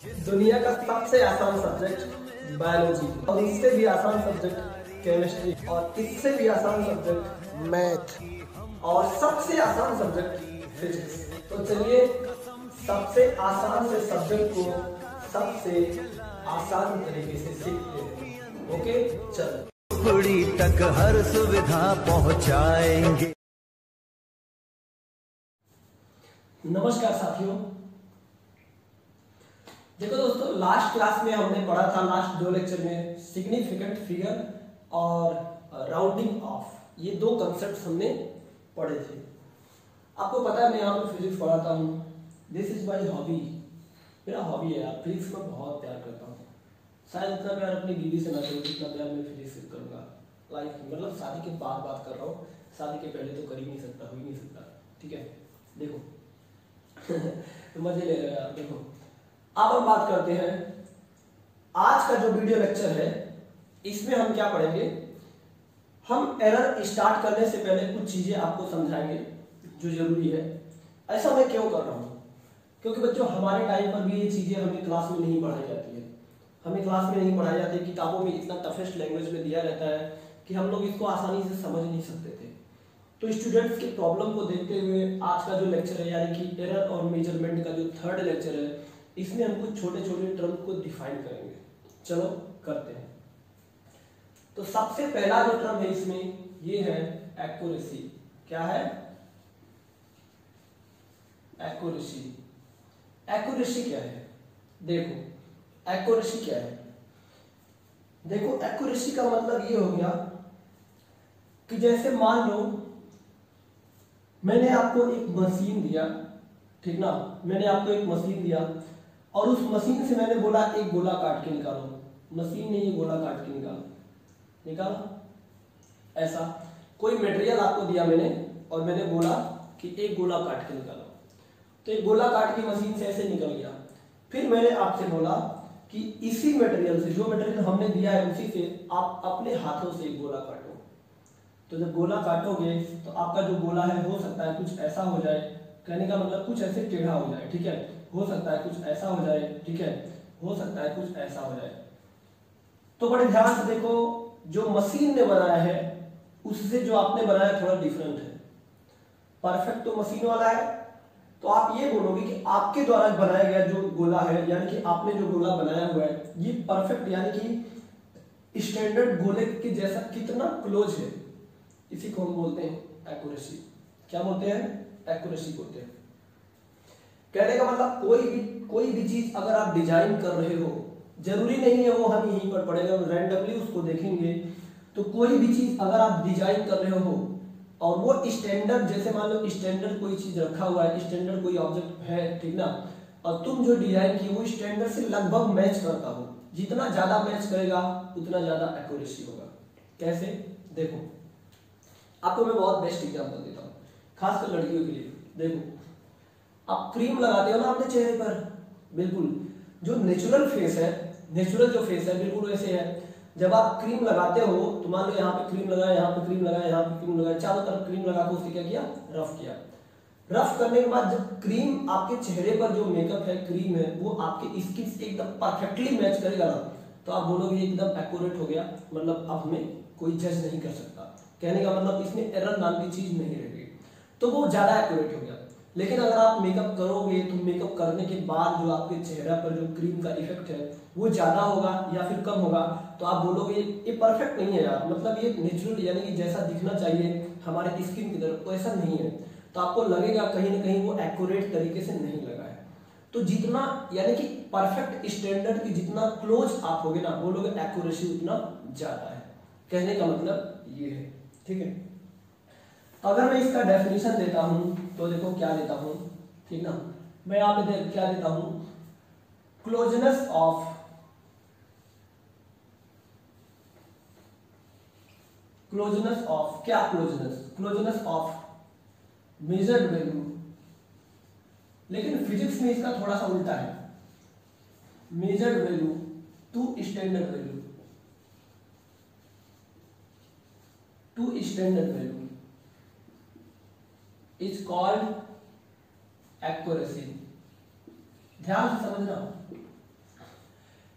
दुनिया का सबसे आसान सब्जेक्ट बायोलॉजी, और इससे भी आसान सब्जेक्ट केमिस्ट्री, और इससे भी आसान सब्जेक्ट मैथ, और सबसे आसान सब्जेक्ट फिजिक्स। तो चलिए सबसे आसान से सब्जेक्ट को सबसे आसान तरीके से सीखते हैं। ओके, चलो कुड़ी तक हर सुविधा पहुंचाएंगे। नमस्कार साथियों। देखो दोस्तों, लास्ट क्लास में हमने पढ़ा था, लास्ट 2 लेक्चर में सिग्निफिकेंट फिगर और राउंडिंग ऑफ, ये 2 कंसेप्ट हमने पढ़े थे। आपको पता है मैं यहाँ पे फिजिक्स पढ़ाता हूँ। दिस इज माई हॉबी, मेरा हॉबी है यार, फिजिक्स में बहुत प्यार करता हूँ। शायद उतना प्यार अपनी बीवी से ना करूँ जितना प्यार मैं फिजिक्स से करूँगा लाइफ में। मतलब शादी के बाद बात कर रहा हूँ, शादी के पहले तो कर ही नहीं सकता, हो ही नहीं सकता। ठीक है, देखो तो मजे ले रहे हो यार। देखो अब हम बात करते हैं, आज का जो वीडियो लेक्चर है इसमें हम क्या पढ़ेंगे। हम एरर स्टार्ट करने से पहले कुछ चीजें आपको समझाएंगे जो जरूरी है। ऐसा मैं क्यों कर रहा हूँ, क्योंकि बच्चों हमारे टाइम पर भी ये चीजें हमें क्लास में नहीं पढ़ाई जाती है। हमें क्लास में नहीं पढ़ाई जाती है, किताबों में इतना टफेस्ट लैंग्वेज में दिया रहता है कि हम लोग इसको आसानी से समझ नहीं सकते थे। तो स्टूडेंट्स की प्रॉब्लम को देखते हुए आज का जो लेक्चर है, यानी कि एरर और मेजरमेंट का जो 3rd लेक्चर है, इसमें हम कुछ छोटे छोटे टर्म को डिफाइन करेंगे। चलो करते हैं। तो सबसे पहला जो टर्म है इसमें ये है एक्यूरेसी। क्या है? एक्यूरेसी। एक्यूरेसी क्या है? देखो एक्यूरेसी क्या है। देखो एक्यूरेसी का मतलब ये हो गया कि जैसे मान लो मैंने आपको एक मशीन दिया, ठीक ना, मैंने आपको एक मशीन दिया और उस मशीन से मैंने बोला एक गोला काट के निकालो। मशीन ने ये गोला काट के निकाला। ऐसा कोई मटेरियल आपको दिया मैंने और मैंने बोला कि एक गोला काट के निकालो, तो एक गोला काट के मशीन से ऐसे निकल गया। फिर मैंने आपसे बोला कि इसी मटेरियल से, जो मटेरियल हमने दिया है उसी से आप अपने हाथों से एक गोला काटो। तो जब गोला काटोगे तो आपका जो गोला है हो सकता है कुछ ऐसा हो जाए, कहने का मतलब कुछ ऐसे टेढ़ा हो जाए, ठीक है, हो सकता है कुछ ऐसा हो जाए, ठीक है, हो सकता है कुछ ऐसा हो जाए। तो बड़े ध्यान से देखो, जो मशीन ने बनाया है उससे जो आपने बनाया थोड़ा डिफरेंट है। परफेक्ट तो मशीन वाला है, तो आप ये बोलोगे कि आपके द्वारा बनाया गया जो गोला है, यानी कि आपने जो गोला बनाया हुआ है ये परफेक्ट, यानी कि स्टैंडर्ड गोले के जैसा कितना क्लोज है, इसी को हम बोलते हैं एक्यूरेसी। क्या बोलते हैं? एक्यूरेसी बोलते हैं। कहने का मतलब कोई भी चीज अगर आप डिजाइन कर रहे हो, जरूरी नहीं है वो हम यहीं पर पढ़ेगा, रैंडमली उसको देखेंगे। तो कोई भी चीज अगर आप डिजाइन कर रहे हो और वो स्टैंडर्ड, जैसे मान लो स्टैंडर्ड कोई चीज रखा हुआ है, स्टैंडर्ड कोई ऑब्जेक्ट है, ठीक ना, और तुम जो डिजाइन किए वो स्टैंडर्ड से लगभग मैच करता हो, जितना ज्यादा मैच करेगा उतना ज्यादा एक्यूरेसी होगा। कैसे? देखो आपको मैं बहुत बेस्ट एग्जांपल देता हूँ, खासकर लड़कियों के लिए। देखो आप क्रीम लगाते हो ना अपने चेहरे पर, बिल्कुल जो नेचुरल फेस है, नेचुरल जो फेस है बिल्कुल वैसे है। जब आप क्रीम लगाते हो तो मान लो यहाँ पे क्रीम लगाया, यहाँ पे क्रीम लगाया, यहाँ पे क्रीम लगाया, चारों तरफ क्रीम लगा के उससे क्या किया? रफ किया। रफ करने के बाद जब क्रीम आपके चेहरे पर जो मेकअप है, क्रीम है, वो आपके स्किन से एकदम परफेक्टली मैच करेगा ना, तो आप बोलोगे एकदम एक्यूरेट हो गया, मतलब अब हमें कोई जज नहीं कर सकता। कहने का मतलब इसमें एरर नाम की चीज नहीं रहेगी, तो वो ज्यादा एक्यूरेट हो गया। लेकिन अगर आप मेकअप करोगे तो मेकअप करने के बाद जो आपके चेहरा पर जो क्रीम का इफेक्ट है वो ज्यादा होगा या फिर कम होगा, तो आप बोलोगे ये परफेक्ट नहीं है यार, मतलब ये नेचुरल, यानी कि जैसा दिखना चाहिए हमारे स्किन की तरफ वैसा नहीं है। तो आपको लगेगा कहीं ना कहीं वो एक्यूरेट तरीके से नहीं लगा है। तो जितना, यानी कि परफेक्ट स्टैंडर्ड की जितना क्लोज आप होगे ना, बोलोगे एक्यूरेसी उतना ज्यादा है। कहने का मतलब ये है, ठीक है। अगर मैं इसका डेफिनेशन देता हूं तो देखो क्या देता हूं, ठीक ना, मैं यहाँ पे क्या देता हूं, क्लोजनेस ऑफ, क्लोजनेस ऑफ, क्या closeness? Closeness of measured value. लेकिन फिजिक्स में इसका थोड़ा सा उल्टा है, measured value to standard value, to standard value is called accuracy. ध्यान से समझना,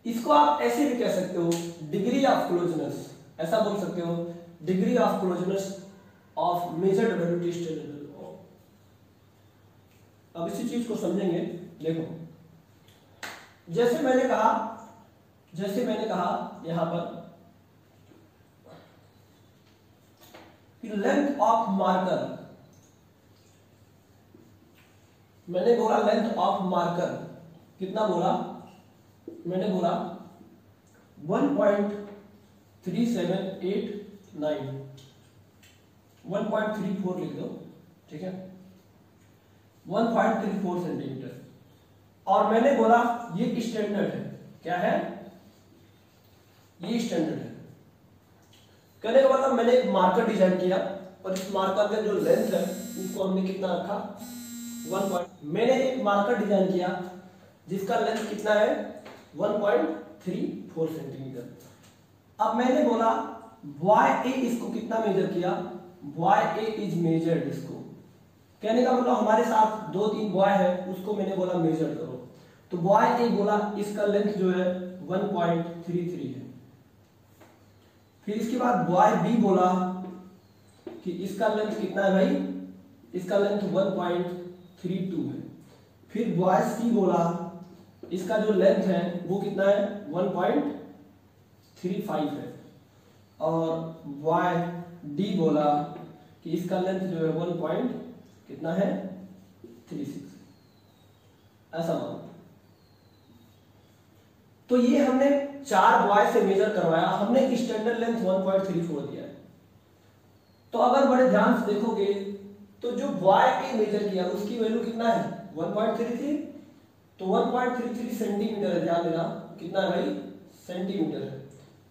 इसको आप ऐसे भी कह सकते हो डिग्री ऑफ क्लोजनेस, ऐसा बोल सकते हो degree of closeness of measured value T standard. अब इसी चीज को समझेंगे। देखो जैसे मैंने कहा यहां पर कि लेंथ ऑफ मार्कर, मैंने बोला लेंथ ऑफ मार्कर कितना बोला, मैंने बोला 1.3789, 1.34 लिख दो, ठीक है, 1.34 सेंटीमीटर। और मैंने बोला ये स्टैंडर्ड है, क्या है, ये स्टैंडर्ड है। कहने का मतलब मैंने एक मार्कर डिजाइन किया और इस मार्कर का जो लेंथ है उसको हमने कितना रखा, 1. मैंने एक मार्कर डिजाइन किया जिसका लेंथ कितना है 1.34 सेंटीमीटर। अब मैंने बोला बॉय ए इसको कितना मेजर किया, बॉय ए इज मेजर्ड, इसको कहने का मतलब हमारे साथ 2-3 बॉय है उसको मैंने बोला मेजर करो। तो बॉय ए बोला इसका लेंथ जो है 1.33 है। फिर इसके बाद बॉय बी बोला कि इसका लेंथ कितना है भाई, इसका लेंथ 1.32 है। फिर बॉय सी बोला इसका जो लेंथ है वो कितना है 1.35 है। और बॉय डी बोला कि इसका लेंथ जो है 1. कितना है 36, ऐसा मानो। तो ये हमने 4 बॉय से मेजर करवाया, हमने स्टैंडर्ड लेंथ 1.34 दिया है। तो अगर बड़े ध्यान से देखोगे तो जो बॉय ए मेजर किया उसकी वैल्यू कितना है 1.33, तो 1.33 सेंटीमीटर है, ध्यान देना कितना है भाई, सेंटीमीटर है,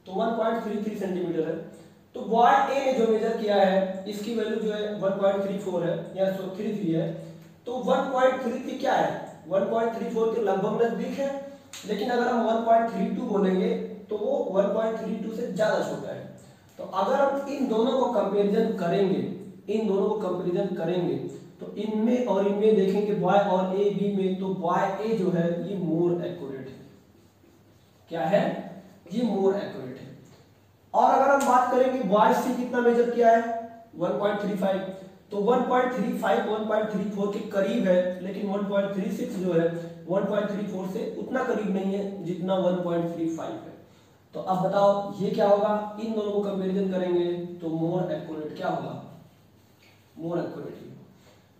तो 1.33 सेंटीमीटर है। तो बॉय ए ने जो मेजर किया है इसकी वैल्यू जो है 1.34 है या 33 है। तो 1.33 क्या है, 1.34 के लगभग नजदीक है, लेकिन अगर हम 1.32 बोलेंगे तो वो 1.32 से ज्यादा छोटा है। तो अगर हम इन दोनों को कंपैरिजन करेंगे तो इनमें और इनमें देखेंगे बॉय और ए बी में, तो बॉय ए जो है ये मोर एक्यूरेट है, क्या है, ये मोर एक्यूरेट है। और अगर हम बात करेंगे बॉय सी कितना मेजर किया है 1.35, तो 1.35 1.34 के करीब है, लेकिन 1.36 जो है 1.34 से उतना करीब नहीं है जितना 1.35 है। तो अब बताओ ये क्या होगा, इन दोनों को कंपैरिजन करेंगे तो मोर एक्यूरेट क्या होगा, मोर एक्यूरेट।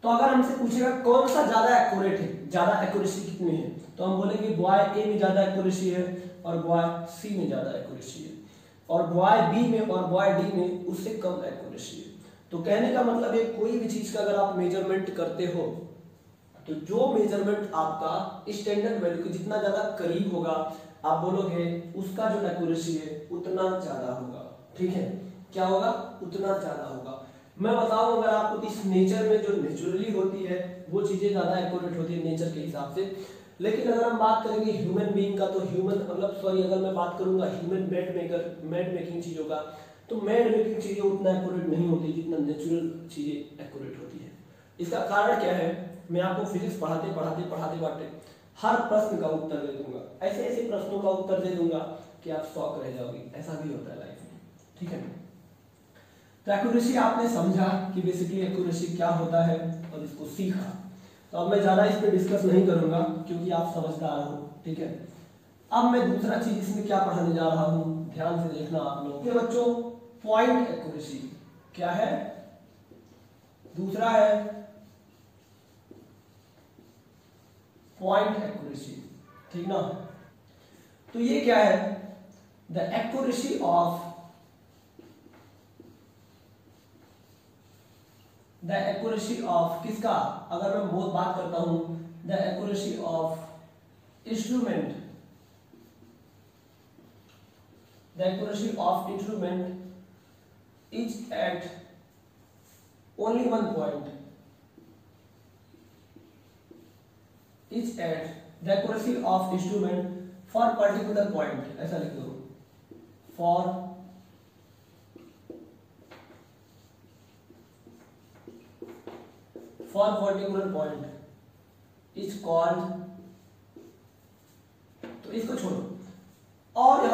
तो अगर हमसे पूछेगा कौन सा ज्यादा एक्यूरेट है, ज्यादा एक्यूरेसी कितनी है, तो हम बोलेंगे बॉय ए में ज्यादा एक्यूरेसी है और बॉय सी में ज्यादा एक्यूरेसी है, और बॉय बी में और बॉय डी में उससे कम एक्यूरेसी है। तो कहने का मतलब है कोई भी चीज का अगर आप मेजरमेंट करते हो तो जो मेजरमेंट आपका स्टैंडर्ड वैल्यू के जितना ज्यादा करीब होगा आप बोलोगे उसका जो एक्यूरेसी है उतना ज्यादा होगा, ठीक है, क्या होगा, उतना ज्यादा होगा। मैं बताऊं अगर आपको इस नेचर में जो नेचुरली होती है वो चीजें ज्यादा एक्यूरेट होती है नेचर के हिसाब से, लेकिन अगर हम बात करेंगे ह्यूमन बीइंग का तो अगर मैं बात करूंगा ह्यूमन मेड मेकिंग चीजों का, तो मेड मेकिंग चीजें उतना एक्यूरेट नहीं होती जितना नेचुरल चीजें एक्यूरेट होती है। इसका कारण क्या है, मैं आपको फिजिक्स पढ़ाते हर प्रश्न का उत्तर दे दूंगा, ऐसे प्रश्नों का उत्तर दे दूंगा कि आप शॉक रह जाओगे, ऐसा भी होता है लाइफ में, ठीक है। तो एक्यूरेसी आपने समझा कि बेसिकली एक्यूरेसी क्या होता है और इसको सीखा। तो अब मैं ज्यादा इस पे डिस्कस नहीं करूंगा क्योंकि आप समझदार हो, ठीक है। अब मैं दूसरा चीज इसमें क्या पढ़ाने जा रहा हूं, ध्यान से देखना आप लोग। ये बच्चों पॉइंट एक्यूरेसी क्या है, दूसरा है पॉइंट एक्यूरेसी, ठीक ना। तो ये क्या है, द एक्यूरेसी ऑफ किसका, अगर मैं बहुत बात करता हूं, the accuracy of instrument, the accuracy of instrument is at only one point, is at the accuracy of instrument for particular point, ऐसा लिख दो, for particular point is called, तो इसको छोड़ो,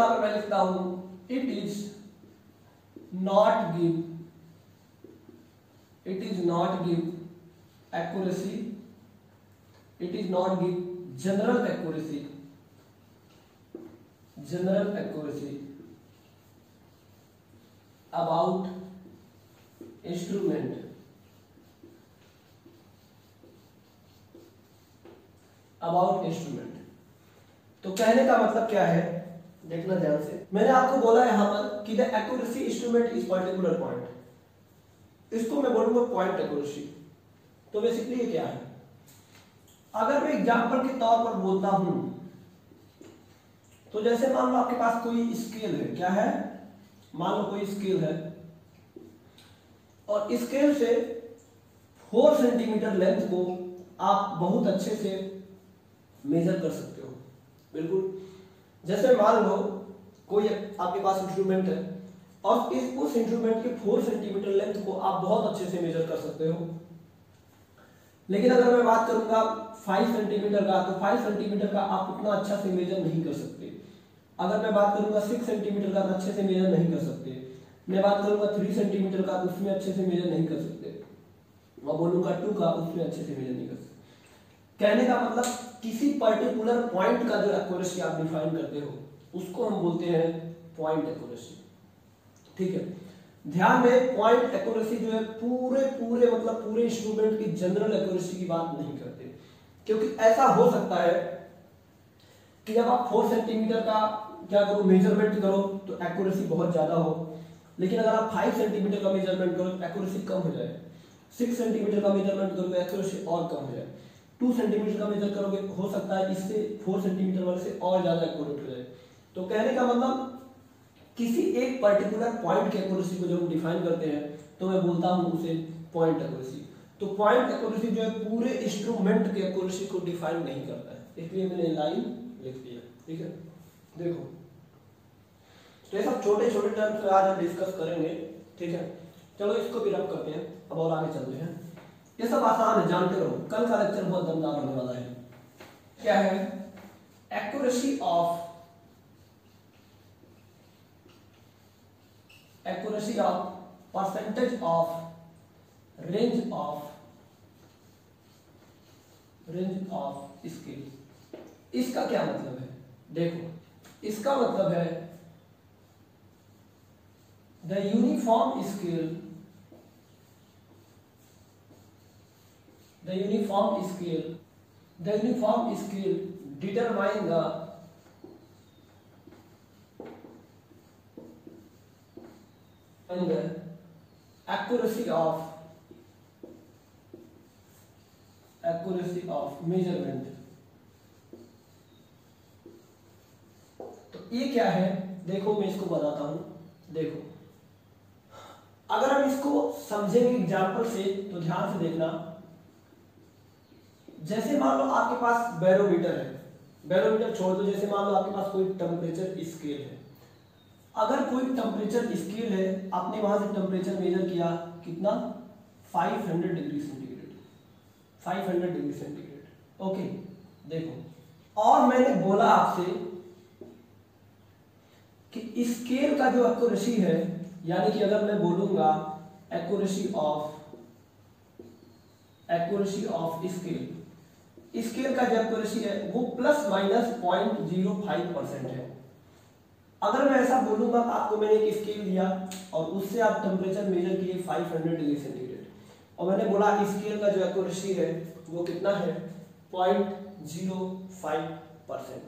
यहां पर मैं लिखता हूं it is not give accuracy, it is not give general accuracy about instrument तो कहने का मतलब क्या है, देखना ध्यान से। मैंने आपको बोला यहां पर कि the accuracy instrument is particular point, इसको मैं बोलूंगा पॉइंट एक्यूरेसी। तो बेसिकली ये क्या है, अगर मैं एग्जांपल के तौर पर बोलता हूं तो जैसे मान लो आपके पास कोई स्केल है, क्या है, मान लो कोई स्केल है और स्केल से 4 सेंटीमीटर लेंथ को आप बहुत अच्छे से मेजर कर सकते हो। बिल्कुल, जैसे मान लो कोई आपके पास इंस्ट्रूमेंट है और उस इंस्ट्रूमेंट के 4 सेंटीमीटर लेंथ को आप बहुत अच्छे से मेजर कर सकते हो। लेकिन अगर मैं बात करूंगा 5 सेंटीमीटर का, तो 5 सेंटीमीटर का आप उतना अच्छा से मेजर नहीं कर सकते। अगर मैं बात करूंगा 6 सेंटीमीटर का, तो अच्छे से मेजर नहीं कर सकते। मैं बात करूंगा 3 सेंटीमीटर का, तो उसमें अच्छे से मेजर नहीं कर सकते। मैं बोलूंगा 2 का, उसमें अच्छे से मेजर नहीं कर सकते। कहने का मतलब किसी पर्टिकुलर पॉइंट का जो एक्यूरेसी आप डिफाइन करते हो उसको हम बोलते हैं पॉइंट एक्यूरेसी। ठीक है, ध्यान में, पॉइंट एक्यूरेसी जो है पूरे मतलब पूरे इंस्ट्रूमेंट की जनरल एक्यूरेसी की बात नहीं करते, क्योंकि ऐसा हो सकता है कि जब आप 4 सेंटीमीटर का क्या करो मेजरमेंट करो तो एक्यूरेसी बहुत ज्यादा हो, लेकिन अगर आप 5 सेंटीमीटर का मेजरमेंट करो तो एक्यूरेसी कम हो जाए, 6 सेंटीमीटर का मेजरमेंट करो तो एक्यूरेसी और कम हो जाए, 2 सेंटीमीटर का मेजर करोगे हो सकता है इससे 4 सेंटीमीटर वाले से और ज्यादा एक्यूरेट हो जाए। तो कहने का मतलब किसी एक पर्टिकुलर पॉइंट की एक्यूरेसी को जब हम डिफाइन करते हैं तो मैं बोलता हूं उसे पॉइंट एक्यूरेसी। तो पॉइंट एक्यूरेसी जो है पूरे इंस्ट्रूमेंट की एक्यूरेसी को डिफाइन नहीं करता है, इसलिए मैंने लाइन लिख दिया। ठीक है, देखो तो ये सब छोटे छोटे टर्म्स आज हम डिस्कस करेंगे। ठीक है, चलो इसको भी रब करते हैं, अब और आगे चलते हैं। ये सब आसान है, जानते रहो, कल का लेक्चर बहुत दमदार होने वाला है। क्या है, accuracy of percentage of range of scale. इसका क्या मतलब है, देखो इसका मतलब है the uniform scale determine the accuracy of measurement। तो ये क्या है, देखो मैं इसको बताता हूं। देखो अगर हम इसको समझेंगे एग्जांपल से तो ध्यान से देखना। जैसे मान लो आपके पास बैरोमीटर है, बैरोमीटर छोड़ दो, जैसे मान लो आपके पास कोई टेम्परेचर स्केल है। अगर कोई टेम्परेचर स्केल है, आपने वहां से टेम्परेचर मेजर किया, कितना, 500 degree centigrade, 500 degree centigrade. Okay, देखो और मैंने बोला आपसे कि स्केल का जो एक्यूरेसी है, यानी कि अगर मैं बोलूंगा एक्यूरेसी ऑफ स्केल का जो एक्यूरेसी है वो प्लस माइनस 0.05% है। अगर मैं ऐसा बोलूंगा, आपको मैंने एक स्केल दिया और उससे आप टेम्परेचर मेजर किए 500 डिग्री सेंटीग्रेड, और मैंने बोला स्केल का जो एक्यूरेसी है वो कितना है, 0.05%।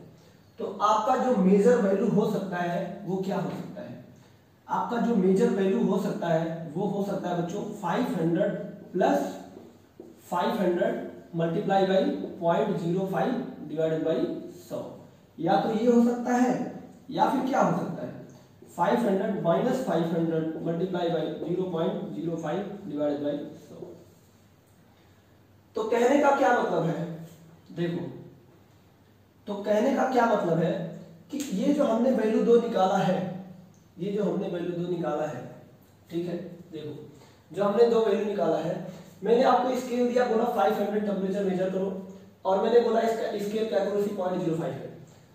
तो आपका जो मेजर वैल्यू हो सकता है वो क्या हो सकता है, आपका जो मेजर वैल्यू हो सकता है वो हो सकता है बच्चों 500 plus 500 multiply by 0.05 divided by 100। या तो ये हो सकता है या फिर क्या हो सकता है 500 minus 500 multiply by 0.05 divided by 100। तो कहने का क्या मतलब है, देखो तो कहने का क्या मतलब है कि ये जो हमने वैल्यू 2 निकाला है, ये जो हमने वैल्यू 2 निकाला है, ठीक है, देखो जो हमने 2 वैल्यू निकाला है, मैंने आपको स्केल दिया, बोला 500 टेम्परेचर मेजर करो, और मैंने बोला इसका स्केल का एक्यूरेसी 0.05 है।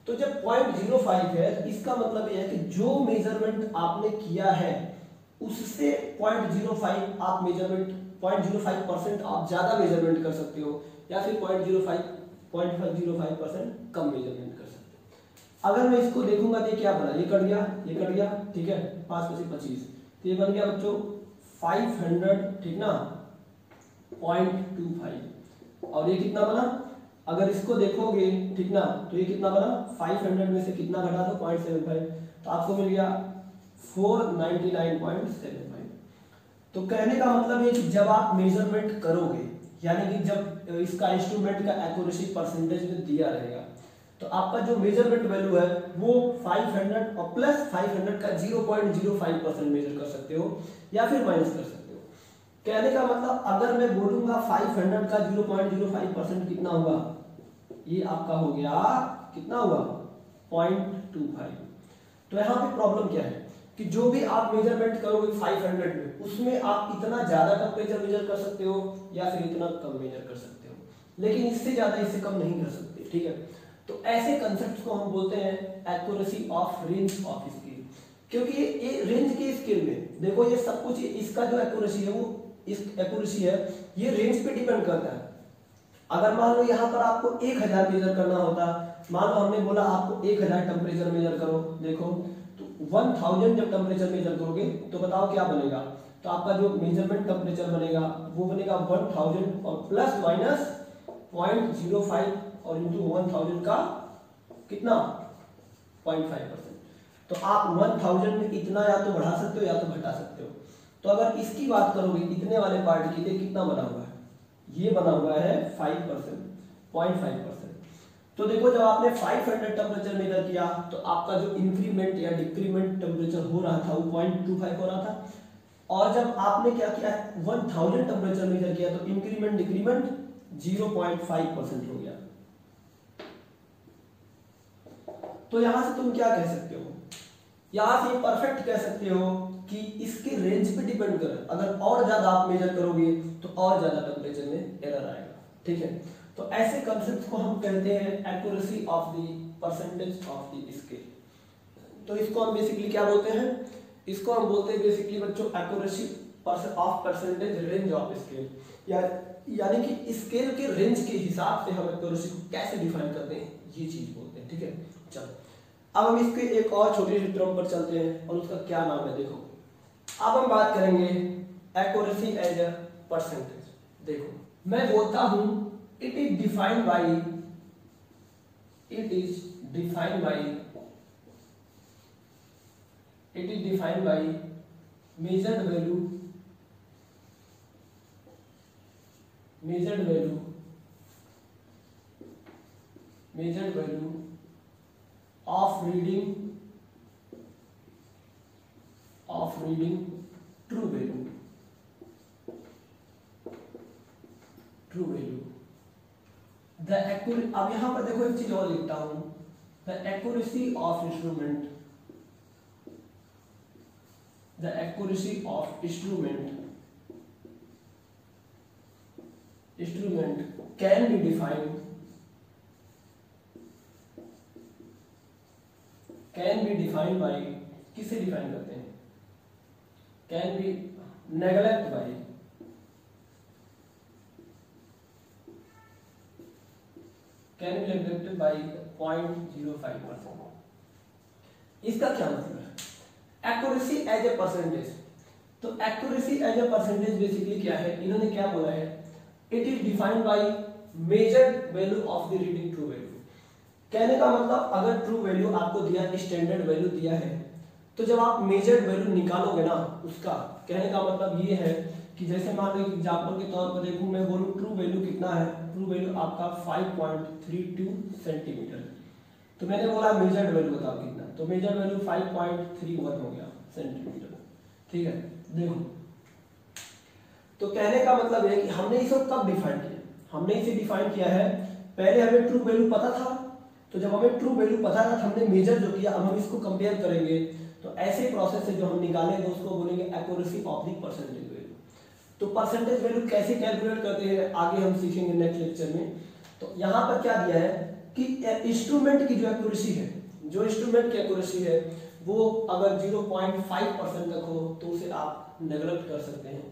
तो जब 0.05 है तो इसका मतलब यह है कि जो मेजरमेंट आपने किया है उससे 0.05 आप मेजरमेंट 0.05% आप ज्यादा मेजरमेंट कर सकते हो, या फिर 0.05% कम मेजरमेंट कर सकते हो। अगर मैं इसको देखूंगा तो क्या बना, ये कट गया, ये कट गया, ठीक है, 5 में से 25, तो ये बन गया बच्चों 500, ठीक ना, 0.25। और ये कितना बना, अगर इसको देखोगे ठीक ना, तो ये कितना बना, 500 में से कितना घटा दो 0.75, तो आपको मिल गया 499.75। तो कहने का मतलब है कि जब आप मेजरमेंट करोगे, यानी कि जब इसका इंस्ट्रूमेंट का एक्यूरेसी परसेंटेज में दिया रहेगा, तो आपका जो मेजरमेंट वैल्यू है वो 500 और प्लस 500 का 0.05% मेजर कर सकते हो या फिर माइनस कर सकते हो। कहने का मतलब अगर मैं बोलूंगा 500 का 0.05% कितना हुआ, ये आपका हो गया कितना हुआ 0.25। तो यहाँ पे प्रॉब्लम क्या है कि जो भी आप मेजरमेंट करोगे 500 में, उसमें आप इतना ज्यादा टेम्परेचर मेजर कर सकते हो या फिर इतना कम मेजर कर सकते हो, लेकिन इससे ज्यादा इससे कम नहीं कर सकते, ठीक है। तो ऐसे कंसेप्ट को हम बोलते हैं accuracy of range of scale, क्योंकि ये रेंज के स्केल में देखो ये सब कुछ, इसका जो एक्यूरेसी है वो इस एक्यूरेसी है ये रेंज पे डिपेंड करता है। अगर मान लो यहाँ पर आपको 1000 मेजर करना होता, मान लो हमने बोला आपको 1000 टेम्परेचर मेजर करो, देखो तो 1000 जब टेम्परेचर मेजर करोगे तो बताओ क्या बनेगा, तो आपका जो मेजरमेंट टेम्परेचर बनेगा वो बनेगा 1000 और प्लस माइनस 0.05 और इंटू 1000 का कितना 0.5%। तो आप 1000 में इतना या तो बढ़ा सकते हो या तो घटा सकते हो। तो अगर इसकी बात करोगे इतने वाले पार्ट के लिए कितना बना हुआ है, ये बना हुआ है 5%, 0.5%। तो देखो जब आपने 500 टेम्परेचर मेजर किया तो आपका जो इंक्रीमेंट या डिक्रीमेंट टेम्परेचर हो रहा था वो 0.25 हो रहा था, और जब आपने क्या किया 1000 टेम्परेचर मेजर किया तो इंक्रीमेंट डिक्रीमेंट 0.5% हो गया। तो यहां से तुम क्या कह सकते हो, यहां से परफेक्ट कह सकते हो कि इसके रेंज पे डिपेंड कर, अगर और ज्यादा आप मेजर करोगे तो और ज्यादा टेम्परेचर में एरर आएगा, ठीक है। तो ऐसे कॉन्सेप्ट को हम कहते हैं accuracy of the percentage of the scale. तो इसको हम बेसिकली क्या बोलते हैं, इसको हम बोलते हैं बेसिकली बच्चों accuracy of percentage range of scale, यानी कि स्केल के रेंज के हिसाब से हम एक्यूरेसी को कैसे डिफाइन करते हैं ये चीज बोलते हैं, ठीक है। चलो अब हम इसके एक और छोटे से टर्म पर चलते हैं और उसका क्या नाम है, देखो अब हम बात करेंगे एक्यूरेसी एज अ परसेंटेज। देखो मैं बोलता हूं it is defined by measured value of reading true value the accuracy। अब यहां पर देखो एक चीज और लिखता हूं, the accuracy of instrument can be defined by, किसे डिफाइन करते हैं, can be neglect by, can be neglected by 0.05%। इसका क्या मतलब है एक्यूरेसी एज ए परसेंटेज। तो accuracy as a percentage basically क्या है, इन्होंने क्या बोला है, it is defined by measured value of the reading true value. कहने का मतलब अगर ट्रू वैल्यू आपको दिया, स्टैंडर्ड वैल्यू दिया है, तो जब आप मेजर्ड वैल्यू निकालोगे ना उसका, कहने का मतलब ये है कि जैसे मान लो एग्जांपल के तौर पर देखूं मैं बोलूं ट्रू वैल्यू कितना है, ट्रू वैल्यू आपका 5.32 सेंटीमीटर, तो मैंने बोला मेजर्ड वैल्यू बताओ कितना, तो मेजर्ड वैल्यू 5.31 हो गया सेंटीमीटर, ठीक है। देखो तो कहने का मतलब है कि हमने इसे कब डिफाइन किया, हमने इसे डिफाइन किया है पहले हमें ट्रू वैल्यू पता था, तो जब हमें ट्रू वैल्यू पता था हमने मेजर जो किया, अब हम इसको कंपेयर करेंगे तो ऐसे प्रोसेस से जो हम निकालेंगे उसको बोलेंगे accuracy of the percentage value. तो परसेंटेज वैल्यू कैसे कैलकुलेट करते हैं आगे हम सीखेंगे नेक्स्ट लेक्चर में। तो यहाँ पर क्या दिया है कि इंस्ट्रूमेंट की जो एक्यूरेसी है, जो इंस्ट्रूमेंट की एक्यूरेसी है वो अगर 0.5% तक हो तो उसे आप नेगलेक्ट कर सकते हैं।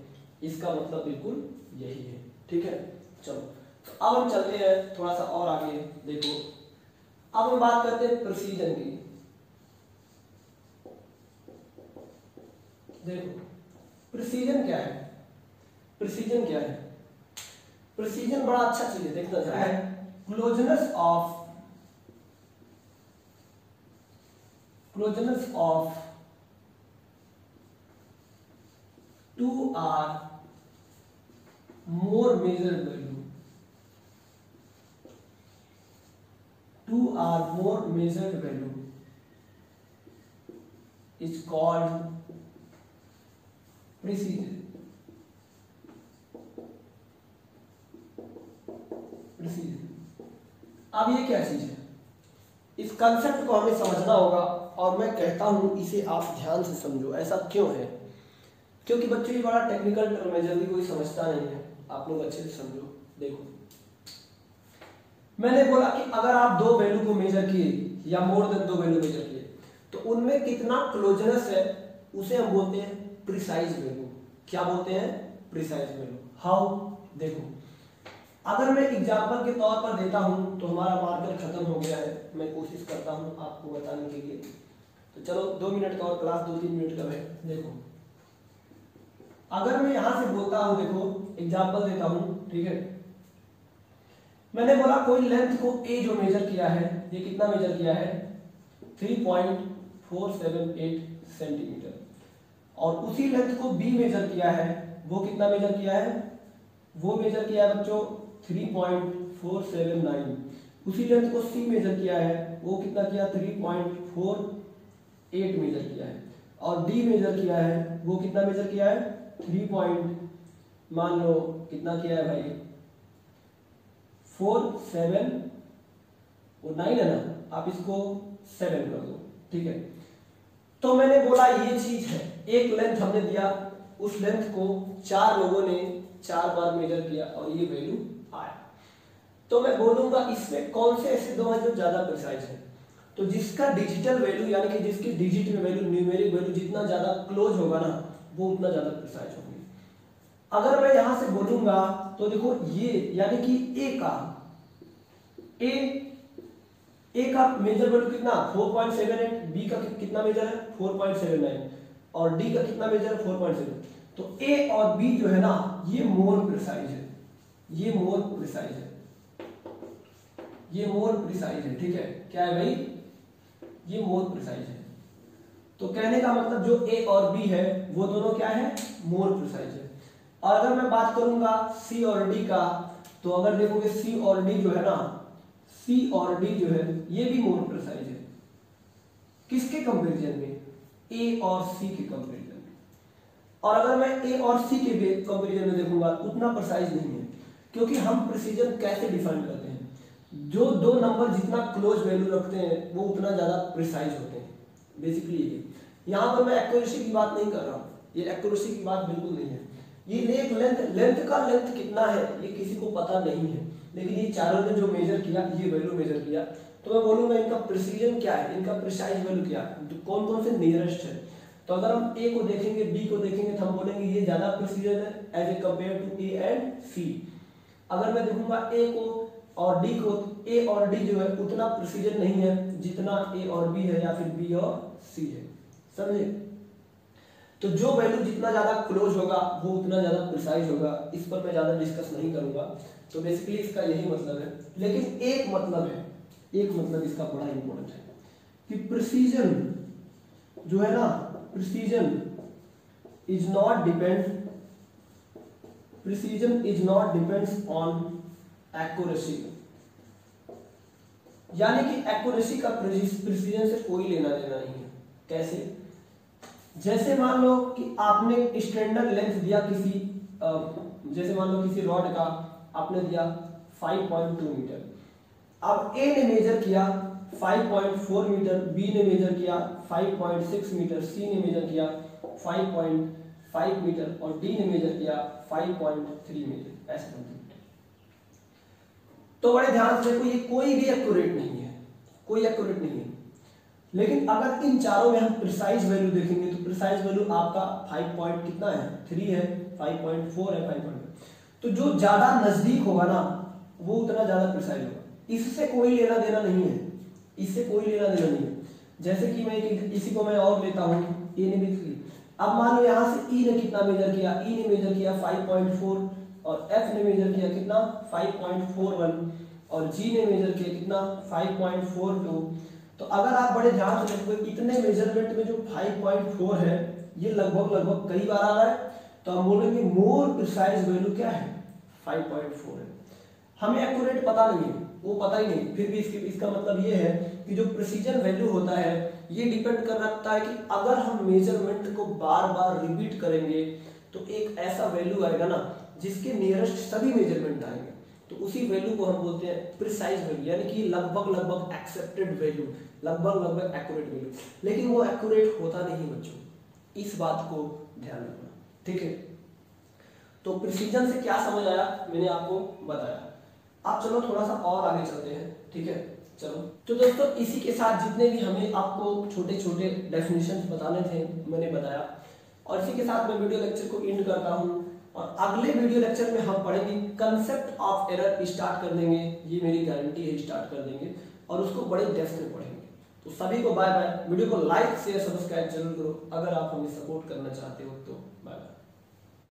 इसका मतलब बिल्कुल यही है, ठीक है। चलो तो अब हम चलते हैं थोड़ा सा और आगे। देखो अब हम बात करते हैं प्रिसीजन की। देखो प्रिसीजन क्या है, प्रिसीजन क्या है? प्रिसीजन बड़ा अच्छा चीज है, देखना चाहिए। Closeness of two or more measured value, is called precision। अब ये क्या चीज है, इस कंसेप्ट को हमें समझना होगा और मैं कहता हूं इसे आप ध्यान से समझो। ऐसा क्यों है? क्योंकि बच्चों ये बड़ा टेक्निकल टर्म है, जल्दी कोई समझता नहीं है, आप लोग अच्छे से समझो। देखो मैंने बोला कि अगर आप दो वैल्यू को मेजर किए या मोर देन दो वैल्यू मेजर किए तो उनमें कितना क्लोजनेस है उसे हम बोलते हैं प्रिसाइज वैल्यू। क्या बोलते हैं? Precise value. हाउ? देखो अगर मैं एग्जांपल के तौर पर देता हूं तो हमारा मार्कर खत्म हो गया है, मैं कोशिश करता हूं आपको बताने के लिए। तो चलो 2 मिनट का और क्लास 2-3 मिनट का है। देखो अगर मैं यहां से बोलता हूं, देखो एग्जांपल देता हूं, ठीक है। मैंने बोला कोई लेंथ को ए जो मेजर किया है, ये कितना मेजर किया है? 3.478 सेंटीमीटर। और उसी लेंथ को बी मेजर किया है, वो कितना मेजर किया है? वो मेजर किया है बच्चों 3.479। उसी लेंथ को सी मेजर किया है, वो कितना किया? 3.48 मेजर किया है। और डी मेजर किया है, वो कितना मेजर किया है? 3 मान लो कितना किया है भाई? 47 और 9 है ना, आप इसको 7 कर दो, ठीक है। तो मैंने बोला ये चीज है, एक लेंथ हमने दिया, उस लेंथ को 4 लोगों ने 4 बार मेजर किया और ये वैल्यू आया। तो मैं बोलूंगा इसमें कौन से ऐसे दो हैं जो ज्यादा प्रिसाइज है? तो जिसका डिजिटल वैल्यू यानी कि जिसकी डिजिट में वैल्यू, न्यूमेरिक वैल्यू जितना ज्यादा क्लोज होगा ना, वो उतना ज्यादा प्रिसाइज होगी। अगर मैं यहां से बोलूंगा तो देखो ये यानी कि ए का मेजर वैल्यू कितना? 4.78, बी का कितना मेजर है? 4.79 और डी का कितना मेजर है? 4.7। तो ए और बी जो है ना, ये मोर प्रिसाइज है, ये मोर प्रिसाइज है, ये मोर प्रिसाइज है, ठीक है। क्या है भाई? ये मोर प्रिसाइज है। तो कहने का मतलब जो ए और बी है वो दोनों क्या है? मोर प्रिसाइज है। और अगर मैं बात करूंगा सी और डी का, तो अगर देखोगे सी और डी जो है ना, सी और डी जो है ये भी मोर प्रिसाइज है। किसके कंपैरिजन में? ए और सी के कंपैरिजन में। और अगर मैं ए और सी के कंपैरिजन में देखूंगा उतना प्रिसाइज नहीं है, क्योंकि हम प्रिसीजन कैसे डिफाइन करते हैं? जो दो नंबर जितना क्लोज वैल्यू रखते हैं वो उतना ज्यादा प्रिसाइज होते हैं। बेसिकली ये यहां पर मैं एक्यूरेसी की बात नहीं कर रहा हूं, ये एक्यूरेसी की बात बिल्कुल नहीं है। ये एक लेंथ का लेंथ कितना है ये किसी को पता नहीं है, लेकिन ये चारों ने जो मेजर किया, ये वैल्यू मेजर किया, तो मैं बोलूंगा इनका प्रिसीजन क्या है, इनका प्रिसाइज वैल्यू क्या है, तो कौन कौन से नियरेस्ट है। तो अगर हम ए को देखेंगे, बी को देखेंगे, तो हम बोलेंगे ये ज्यादा प्रिसीजन है as a compare to A and C. अगर मैं देखूंगा ए को और डी को, ए और डी जो है उतना प्रिसीजन नहीं है जितना ए और बी है या फिर बी और सी है, समझे। तो जो वैल्यू जितना ज्यादा क्लोज होगा वो उतना ज्यादा प्रिसाइज होगा। इस पर मैं ज्यादा डिस्कस नहीं करूंगा। तो बेसिकली इसका यही मतलब है, लेकिन एक मतलब है, एक मतलब इसका बड़ा इंपॉर्टेंट है कि प्रिसीजन जो है ना, precision is not depends on accuracy. यानी कि एक्यूरेसी का प्रिसीजन से कोई लेना देना नहीं है। कैसे? जैसे मान लो कि आपने स्टैंडर्ड लेंथ दिया किसी, जैसे मान लो किसी रॉड का आपने दिया 5.2 मीटर। अब ए ने मेजर किया 5.4 मीटर, बी ने मेजर किया 5.6 मीटर, सी ने मेजर किया 5.5 मीटर और डी ने मेजर किया 5.3 मीटर, ऐसे तो बड़े ध्यान से देखो, ये कोई भी एक्यूरेट नहीं है, कोई एक्यूरेट नहीं है। लेकिन अगर इन चारों में हम प्रिसाइज वैल्यू देखेंगे तो प्रिसाइज वैल्यू आपका 5 पॉइंट कितना है, 3 है, 5.4 है, 5. तो जो ज्यादा नजदीक होगा ना वो उतना ज्यादा प्रिसाइज होगा। इससे कोई लेना देना नहीं है, इससे कोई लेना देना नहीं है। जैसे कि मैं इसी को मैं और लेता हूँ, ए ने भी लिया। अब मान लो यहाँ से ई ने कितना मेजर किया, ई ने मेजर किया 5.4 और एफ ने मेजर किया कितना 5.41 और जी ने मेजर किया कितना 5.42। तो अगर आप बड़े ध्यान से देखोगे इतने मेजरमेंट में जो 5.4 है ये लगभग कई बार आ रहा है, तो हम बोलेंगे मोर प्रिसाइज वैल्यू क्या है 5.4 है। हमें एक्यूरेट पता नहीं है, वो पता ही नहीं, फिर भी इसका मतलब ये है कि जो प्रिसीजन वैल्यू होता है ये डिपेंड कर रखता है कि अगर हम मेजरमेंट को बार बार रिपीट करेंगे तो एक ऐसा वैल्यू आएगा ना जिसके नियरेस्ट सभी मेजरमेंट आएंगे, तो उसी वैल्यू को हम बोलते हैं प्रिसाइज वैल्यू, यानी कि लगभग एक्सेप्टेड वैल्यू, लगभग एक्यूरेट वैल्यू। लेकिन वो एक्यूरेट होता नहीं बच्चों, इस बात को ध्यान रखना, ठीक है। तो प्रिसीजन से क्या समझ आया मैंने आपको बताया। आप चलो थोड़ा सा और आगे चलते हैं, ठीक है। चलो तो दोस्तों इसी के साथ जितने भी हमें आपको छोटे छोटे डेफिनेशंस बताने थे मैंने बताया, और इसी के साथ मैं वीडियो लेक्चर को एंड करता हूँ। और अगले वीडियो लेक्चर में हम पढ़ेंगे कंसेप्ट ऑफ एरर, स्टार्ट कर देंगे, ये मेरी गारंटी है, स्टार्ट कर देंगे और उसको बड़े डेप्थ में पढ़ेंगे। तो सभी को बाय बाय। वीडियो को लाइक शेयर सब्सक्राइब जरूर करो अगर आप हमें सपोर्ट करना चाहते हो तो।